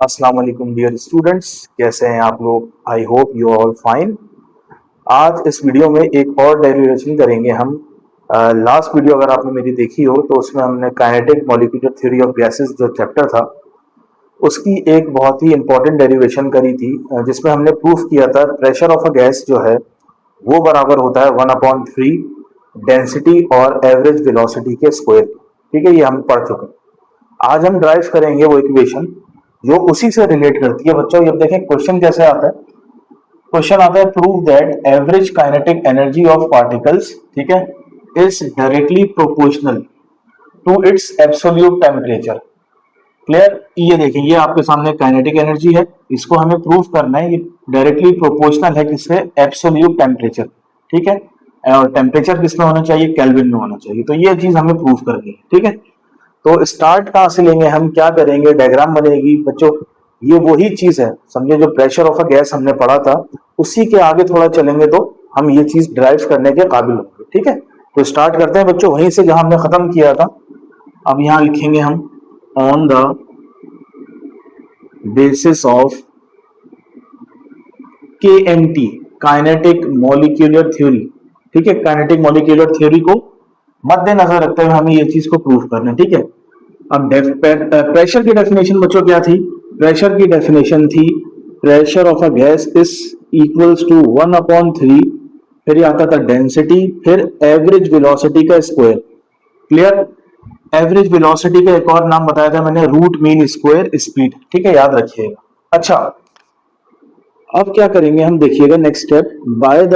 अस्सलाम वालेकुम dear students, कैसे हैं आप लोग। I hope you all fine. आज इस वीडियो में एक और डेरिवेशन करेंगे हम। लास्ट वीडियो अगर आपने मेरी देखी हो तो उसमें हमने kinetic molecular theory of gases जो चैप्टर था उसकी एक बहुत ही इंपॉर्टेंट डेरिवेशन करी थी, जिसमें हमने प्रूफ किया था प्रेशर ऑफ अ गैस जो है वो बराबर होता है 1/3 डेंसिटी और एवरेज वेलोसिटी के स्क्वायर। ठीक है, ये हम पढ़ चुके हैं। आज हम ड्राइव करेंगे वो इक्वेशन जो उसी से रिलेट करती है। बच्चों, ये देखें क्वेश्चन कैसे आता है। क्वेश्चन आता है prove that average kinetic energy of particles, ठीक है, is directly proportional to its absolute temperature. Clear. ये देखें, ये आपके सामने काइनेटिक एनर्जी है, इसको हमें प्रूव करना है। ये डायरेक्टली प्रोपोर्शनल है किससे? Absolute temperature. ठीक है, और टेम्परेचर किसमें होना चाहिए? केल्विन में होना चाहिए। तो ये चीज हमें प्रूव करनी है। ठीक है, तो स्टार्ट कहां से लेंगे हम, क्या करेंगे? डायग्राम बनेगी बच्चों। ये वही चीज है, समझे, जो प्रेशर ऑफ अ गैस हमने पढ़ा था उसी के आगे थोड़ा चलेंगे तो हम ये चीज ड्राइव करने के काबिल होंगे। ठीक है, तो स्टार्ट करते हैं बच्चों वहीं से जहां हमने खत्म किया था। अब यहां लिखेंगे हम on the basis of KMT, kinetic molecular theory. ठीक है, काइनेटिक मॉलिक्यूलर थ्योरी को मद्देनजर रखते हुए हमें ये चीज को प्रूव करना है। ठीक है, अब प्रेशर की डेफिनेशन बच्चों क्या थी? प्रेशर की डेफिनेशन थी pressure of a gas is equals to 1/3, फिर आता था डेंसिटी, फिर एवरेज वेलोसिटी का स्क्वायर। क्लियर। एवरेज वेलोसिटी का एक और नाम बताया था मैंने, रूट मीन स्क्वायर स्पीड। ठीक है, याद रखिएगा। अच्छा, अब क्या करेंगे हम, देखिएगा next step. By the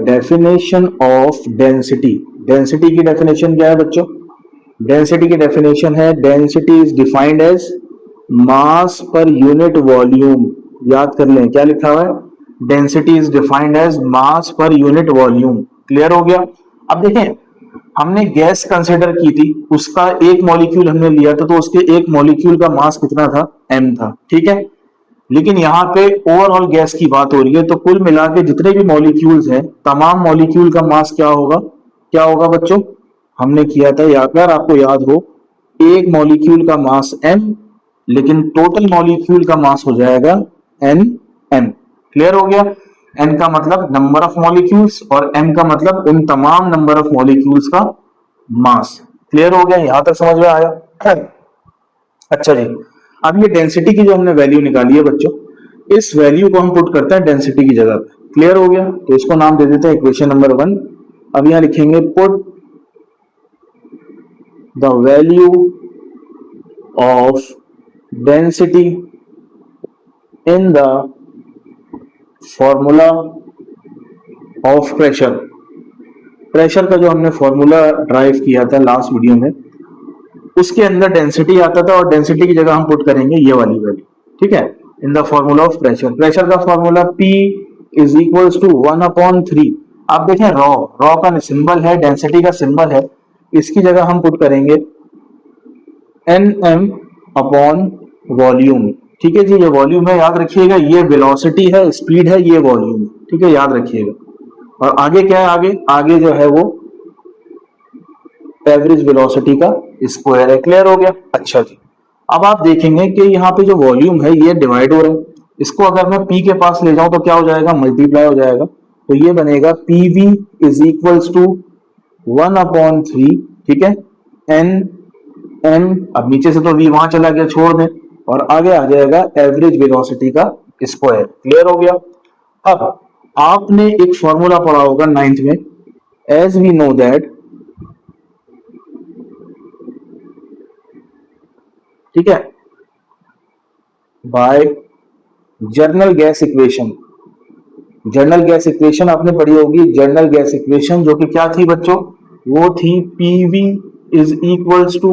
definition of density. Density की डेफिनेशन क्या है बच्चों? डेंसिटी की डेफिनेशन है density is defined as mass per unit volume. याद कर लें, क्या लिखा हुआ है? Density is defined as mass per unit volume. Clear हो गया। अब देखें, हमने गैस कंसिडर की थी, उसका एक मॉलिक्यूल हमने लिया था, तो उसके एक मॉलिक्यूल का मास कितना था? m था। ठीक है, लेकिन यहाँ पे ओवरऑल गैस की बात हो रही है, तो कुल मिला के जितने भी मॉलिक्यूल्स हैं, तमाम मॉलिक्यूल का मास क्या होगा? क्या होगा बच्चों? हमने किया था, अगर आपको याद हो, एक मॉलिक्यूल का मास m, लेकिन टोटल मॉलिक्यूल का मास हो जाएगा nm। क्लियर हो गया। n का मतलब नंबर ऑफ मॉलिक्यूल्स और m का मतलब उन तमाम नंबर ऑफ मॉलिक्यूल्स का मास। क्लियर हो गया, यहां तक समझ में आया? अच्छा जी, अब ये डेंसिटी की जो हमने वैल्यू निकाली है बच्चों, इस वैल्यू को हम पुट करते हैं डेंसिटी की जगह पे। क्लियर हो गया, तो इसको नाम दे देते हैं इक्वेशन नंबर 1। अब यहां लिखेंगे put the value of density in the formula of pressure. Pressure का जो हमने फॉर्मूला ड्राइव किया था लास्ट वीडियो में, उसके अंदर डेंसिटी आता था, और डेंसिटी की जगह हम पुट करेंगे ये वाली वैल्यू। ठीक है, in the formula of pressure. Pressure का formula P is equals to 1/3। आप देखें, रॉ का सिंबल है, डेंसिटी का सिंबल है, इसकी जगह हम पुट करेंगे Nm अपॉन वॉल्यूम। ठीक है जी, ये वॉल्यूम है, याद रखिएगा। ये वेलोसिटी है, स्पीड है, ये वॉल्यूम। ठीक है, याद रखिएगा। और आगे क्या है? आगे जो है वो एवरेज वेलोसिटी का स्क्वायर है। क्लियर हो गया। अच्छा जी, अब आप देखेंगे कि यहाँ पे जो वॉल्यूम है ये डिवाइड हो रहा है। इसको अगर मैं P के पास ले जाऊं तो क्या हो जाएगा? मल्टीप्लाई हो जाएगा। तो ये बनेगा PV इज इक्वल्स टू 1/3। ठीक है, Nm, अब नीचे से तो V वहां चला गया, छोड़ दें, और आगे आ जाएगा एवरेज वेलोसिटी का स्क्वायर। क्लियर हो गया। अब आपने एक फॉर्मूला पढ़ा होगा 9th में, एज वी नो दैट, ठीक है, by general gas equation. General gas equation आपने पढ़ी होगी। जर्नल गैस इक्वेशन जो कि क्या थी बच्चों? वो थी PV is equals to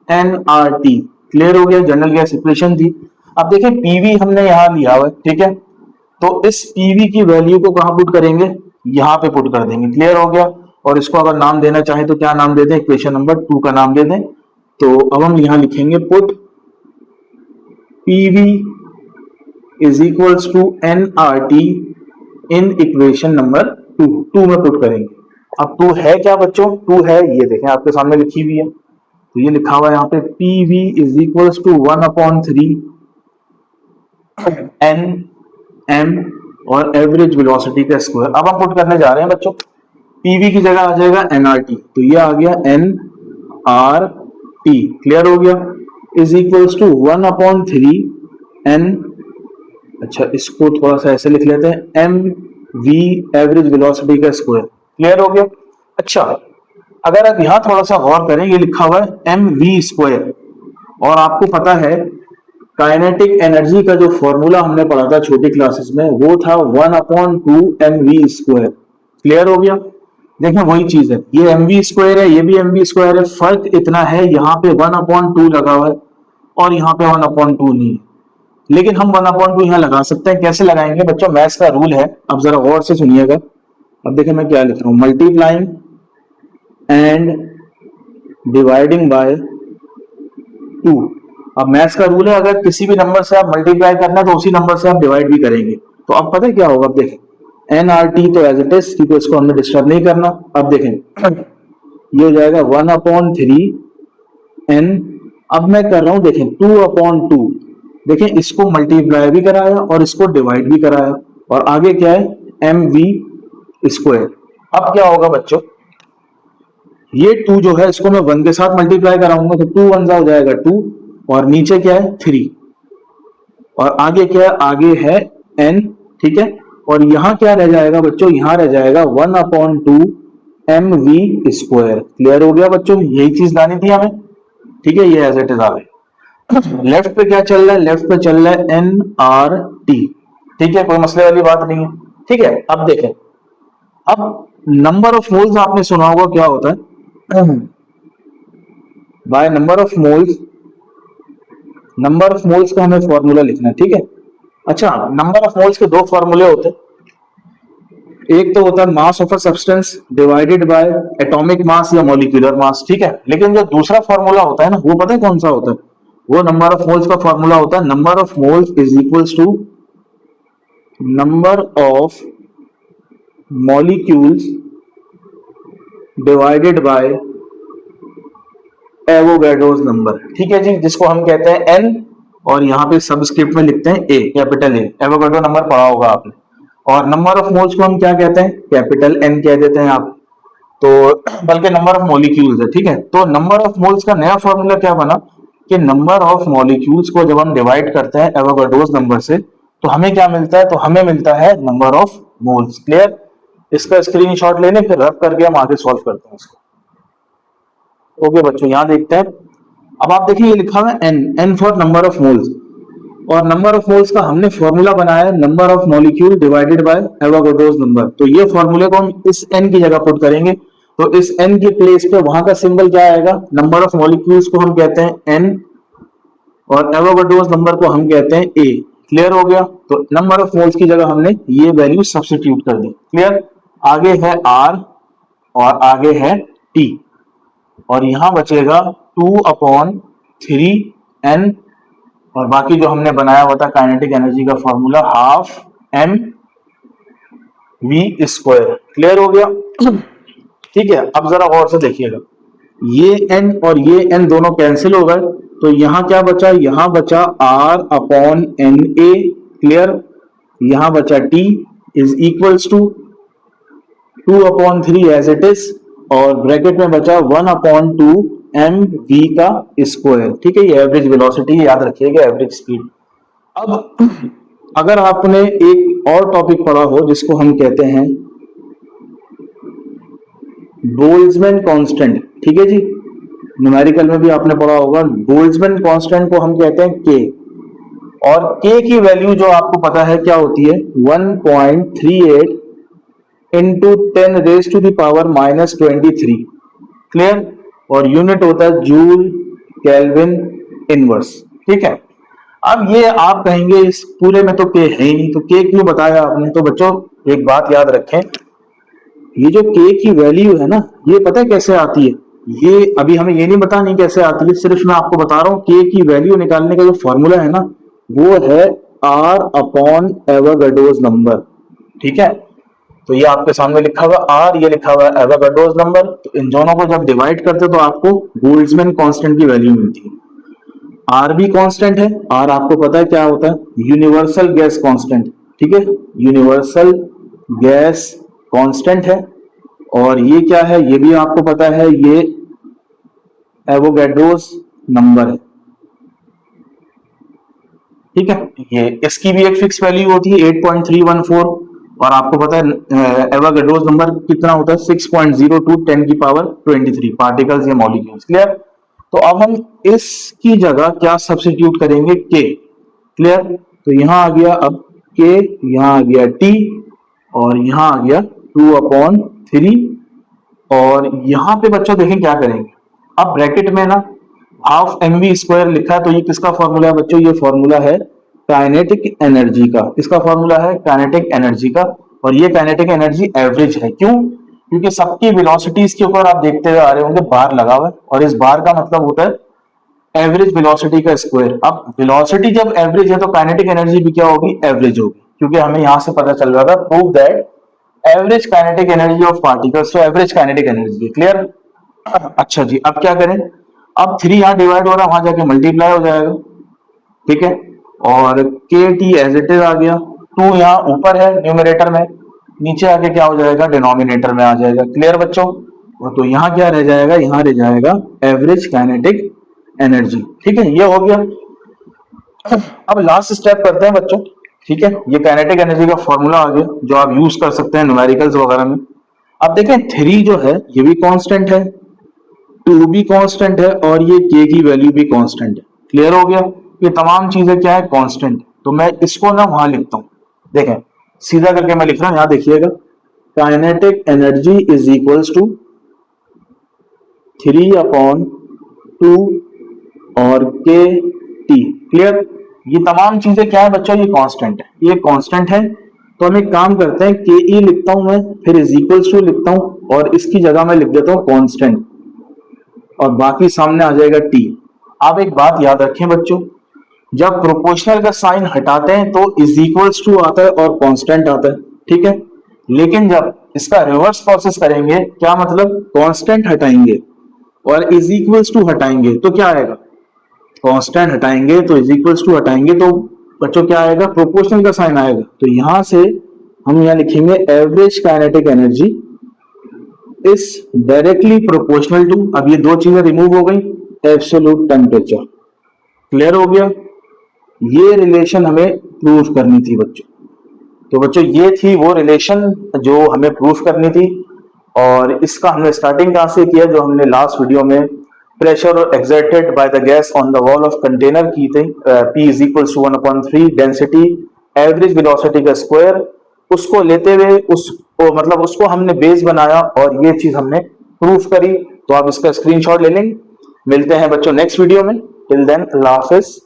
nRT। Clear हो गया, जर्नल गैस इक्वेशन थी। अब देखिए, PV हमने यहां लिया हुआ है। ठीक है, तो इस PV की वैल्यू को कहां पुट करेंगे? यहां पे पुट कर देंगे। क्लियर हो गया। और इसको अगर नाम देना चाहे तो क्या नाम दे दें? इक्वेशन नंबर 2 का नाम दे दें। तो अब हम यहां लिखेंगे put PV is equals to nRT in equation number 2 में पुट करेंगे। अब 2 है क्या बच्चों? 2 है, ये देखें आपके सामने लिखी हुई है। तो ये लिखा हुआ है यहाँ पे PV is equals to 1/3 NM और एवरेज वेलोसिटी का स्क्वायर। अब हम पुट करने जा रहे हैं बच्चों, PV की जगह आ जाएगा NRT, तो ये आ गया NRT, क्लियर हो गया, इज इक्वल्स टू 1/3 N, अच्छा इसको थोड़ा सा ऐसे लिख लेते हैं, MV एवरेज वेलोसिटी का स्क्वायर, क्लियर हो गया। अच्छा अगर आप यहां थोड़ा सा गौर करें, ये लिखा हुआ है MV स्क्वायर, और आपको पता है काइनेटिक एनर्जी का जो फॉर्मूला हमने पढ़ा था छोटी क्लासेस में, वो था 1/2 MV स्क्वायर, क्लियर हो गया। देखिए वही चीज है, ये MV स्क्वायर है, ये भी MV स्क्वायर है, फर्क इतना है यहाँ पे 1/2 लगा हुआ है और यहाँ पे 1/2 नहीं है, लेकिन हम 1/2 यहाँ लगा सकते हैं। कैसे लगाएंगे बच्चों, मैथ्स का रूल है, अब जरा गौर से सुनिएगा। अब देखिए मैं क्या लिख रहा हूं, मल्टीप्लाइंग एंड डिवाइडिंग बाय 2। अब मैथ्स का रूल है, अगर किसी भी नंबर से आप मल्टीप्लाई करना है तो उसी नंबर से आप डिवाइड भी करेंगे। तो अब पता है क्या होगा, अब देखें NRT तो एज इट इज, क्योंकि इसको हमने डिस्टर्ब नहीं करना। अब देखें ये हो जाएगा 1/3 N, अब मैं कर रहा हूं देखें 2/2, देखें इसको मल्टीप्लाई भी कराया और इसको डिवाइड भी कराया, और आगे क्या है MV स्क्वायर। अब क्या होगा बच्चों, ये 2 जो है इसको मैं 1 के साथ मल्टीप्लाई कराऊंगा, तो 2 1 हो जाएगा 2, और नीचे क्या है 3, और आगे क्या है, आगे है N, ठीक है। और यहां क्या रह जाएगा बच्चों, यहां रह जाएगा 1/2 MV स्क्वायर, क्लियर हो गया बच्चों, यही चीज लानी थी हमें, ठीक है, ये एज इट इज आ गई। लेफ्ट पे क्या चल रहा है, लेफ्ट पे चल रहा है NRT, ठीक है, कोई मसले वाली बात नहीं है, ठीक है। अब देखें, अब नंबर ऑफ मोल्स आपने सुना होगा क्या होता है, by number of moles, number of moles का हमें फॉर्मूला लिखना है, ठीक है। अच्छा नंबर ऑफ मोल्स के दो फॉर्मूले होते हैं, एक तो होता है mass of a substance divided by atomic mass या मॉलिक्यूलर मास, ठीक है। लेकिन जो दूसरा फॉर्मूला होता है ना, वो पता है कौन सा होता है, वो नंबर ऑफ मोल्स का फॉर्मूला होता है, number of moles is equals to number of molecules divided by Avogadro's number, ठीक है जी, जिसको हम कहते हैं N, और यहाँ पे सबस्क्रिप्ट में लिखते हैं A, capital A, Avogadro number पढ़ा होगा आपने। और नंबर ऑफ मोल्स को हम क्या कहते हैं, कैपिटल N कह देते हैं आप, तो बल्कि नंबर ऑफ मॉलिक्यूल्स है, ठीक है। तो नंबर ऑफ मोल्स का नया फॉर्मूला क्या बना कि नंबर ऑफ मॉलिक्यूल्स को जब हम डिवाइड करते हैं एवोगैड्रोस नंबर से, तो हमें क्या मिलता है, तो हमें मिलता है नंबर ऑफ मोल्स, क्लियर। इसका स्क्रीनशॉट लेने फिर रब करके हम आगे सॉल्व करते हैं इसको। ओके बच्चों यहां देखते हैं, अब आप देखिए ये लिखा हुआ है N for number of moles, और नंबर ऑफ मोल्स का हमने फॉर्मूला बनाया है number of molecule divided by Avogadro's number. तो ये फॉर्मूले को हम इस N की जगह पुट करेंगे, तो इस N की प्लेस पे वहां का सिंबल क्या आएगा, नंबर ऑफ मॉलिक्यूल्स को हम कहते हैं N, और एवोगैड्रोस नंबर को हम कहते हैं A, क्लियर हो गया। तो नंबर ऑफ मोल्स की जगह हमने ये वैल्यू सब्स्टिट्यूट कर दी, क्लियर। आगे है R और आगे है T, और यहां बचेगा 2/3 N, और बाकी जो हमने बनाया हुआ था काइनेटिक एनर्जी का फॉर्मूला 1/2 MV स्क्वायर, क्लियर हो गया, ठीक है। अब जरा गौर से देखिएगा, ये N और ये N दोनों कैंसिल हो गए, तो यहां क्या बचा, यहां बचा R/NA, क्लियर। यहां बचा T is equals to 2/3 as it is, और ब्रैकेट में बचा 1/2 MV का स्क्वायर, ठीक है। ये एवरेज वेलोसिटी याद रखिएगा, एवरेज स्पीड। अब अगर आपने एक और टॉपिक पढ़ा हो जिसको हम कहते हैं बोल्ट्जमैन कांस्टेंट, ठीक है जी, न्यूमेरिकल में भी आपने पढ़ा होगा, बोल्ट्जमैन कांस्टेंट को हम कहते हैं K, और K की वैल्यू जो आपको पता है क्या होती है, 1.38 इंटू 10⁻⁻23, क्लियर, और यूनिट होता है जूल केल्विन इनवर्स, ठीक है। अब ये आप कहेंगे इस पूरे में तो K है ही नहीं, तो K क्यों बताया आपने, तो बच्चों एक बात याद रखें, ये जो K की वैल्यू है ना, ये पता है कैसे आती है, ये अभी हमें ये नहीं बतानी कैसे आती है, सिर्फ मैं आपको बता रहा हूं K की वैल्यू निकालने का जो फॉर्मूला है ना, वो है R/एवोगैड्रोस नंबर, ठीक है। तो ये आपके सामने लिखा हुआ आर, ये लिखा हुआ एवोगाड्रोस नंबर। तो इन दोनों को जब डिवाइड करते हो तो आपको बोल्ट्जमैन कांस्टेंट की वैल्यू मिलती है। आर भी कांस्टेंट है, आर आपको पता है क्या होता है, यूनिवर्सल गैस कांस्टेंट, ठीक है, यूनिवर्सल गैस कांस्टेंट है। और ये क्या है, ये भी आपको पता है, ये एवोगाड्रोस नंबर है, ठीक है। ये इसकी भी एक फिक्स वैल्यू होती है 8.314, और आपको पता है एवोगाड्रोस नंबर कितना होता है, 6.02 10 की पावर 23 पार्टिकल्स या मॉलिक्यूल्स। क्लियर। तो अब हम इसकी जगह क्या सब्स्टिट्यूट करेंगे, के। क्लियर। तो यहां आ गया अब के, यहां आ गया टी, और यहां आ गया 2/3। और यहां पे बच्चों देखें क्या करेंगे, अब ब्रैकेट में ना हाफ एम वी स्क्वायर लिखा है, तो ये किसका फॉर्मूला है बच्चों, ये फॉर्मूला है काइनेटिक एनर्जी का। इसका फॉर्मूला है काइनेटिक एनर्जी का, और ये काइनेटिक एनर्जी एवरेज है। क्यों? क्योंकि सबकी वेलोसिटीज के ऊपर आप देखते हुए आ रहे होंगे बार लगा हुआ है, और इस बार का मतलब होता है एवरेज वेलोसिटी का स्क्वायर। अब वेलोसिटी जब एवरेज है तो काइनेटिक एनर्जी भी क्या होगी, एवरेज होगी, क्योंकि हमें यहां से पता चल रहा था prove that average kinetic energy of particles, तो एवरेज काइनेटिक एनर्जी। क्लियर। अच्छा जी, अब क्या करें, अब 3 यहां डिवाइड हो रहा है, वहां जाके मल्टीप्लाई हो जाएगा, ठीक है। और के टी एज इट इज आ गया, 2 यहाँ ऊपर है न्यूमरेटर में, नीचे आके क्या हो जाएगा, डिनोमिनेटर में आ जाएगा। क्लियर बच्चों। तो यहाँ क्या रह जाएगा, यहाँ रह जाएगा एवरेज काइनेटिक एनर्जी, ठीक है, ये हो गया। अब लास्ट स्टेप करते हैं बच्चों, ठीक है। ये काइनेटिक एनर्जी का फॉर्मूला आ गया जो आप यूज कर सकते हैं न्यूमेरिकल्स वगैरह में। अब देखें 3 जो है ये भी कांस्टेंट है, 2 भी कांस्टेंट है, और ये के की वैल्यू भी कांस्टेंट है। क्लियर हो गया। ये तमाम चीजें क्या है, कांस्टेंट। तो मैं इसको ना वहां लिखता हूं, देखें सीधा करके मैं लिख रहा हूं, यहां देखिएगा, kinetic energy is equals to 3/2 और के टी। क्लियर। ये तमाम चीजें क्या है बच्चों, ये कांस्टेंट है, ये कांस्टेंट है। तो हम एक काम करते हैं, के ई लिखता हूं मैं, फिर इज इक्वल्स टू लिखता हूं, और इसकी जगह मैं लिख देता हूं कांस्टेंट, और बाकी सामने आ जाएगा टी। आप एक बात याद रखें बच्चों, जब प्रोपोर्शनल का साइन हटाते हैं तो इज इक्वल्स टू आता है और कांस्टेंट आता है, ठीक है। लेकिन जब इसका रिवर्स प्रोसेस करेंगे, क्या मतलब, कांस्टेंट हटाएंगे और इज इक्वल्स टू हटाएंगे तो क्या आएगा, कांस्टेंट हटाएंगे तो इज इक्वल्स टू हटाएंगे तो बच्चों क्या आएगा, प्रोपोर्शनल का साइन आएगा। तो यहां से हम यहां लिखेंगे average kinetic energy is directly proportional to, अब ये दो चीजें रिमूव हो गई, एब्सोल्यूट टेम्परेचर। क्लियर हो गया। ये रिलेशन हमें प्रूव करनी थी बच्चों। तो बच्चों ये थी वो रिलेशन जो हमें प्रूव करनी थी, और इसका हमने स्टार्टिंग कहां से किया, जो हमने लास्ट वीडियो में pressure exerted by the gas on the wall of container की थी, P is equal to 1/3 density average velocity का स्क्वायर, उसको लेते हुए उसको मतलब उसको हमने बेस बनाया और ये चीज हमने प्रूफ करी। तो आप इसका स्क्रीनशॉट ले लेंगे। मिलते हैं बच्चों नेक्स्ट वीडियो में। टिल देन अल्लाह हाफिज।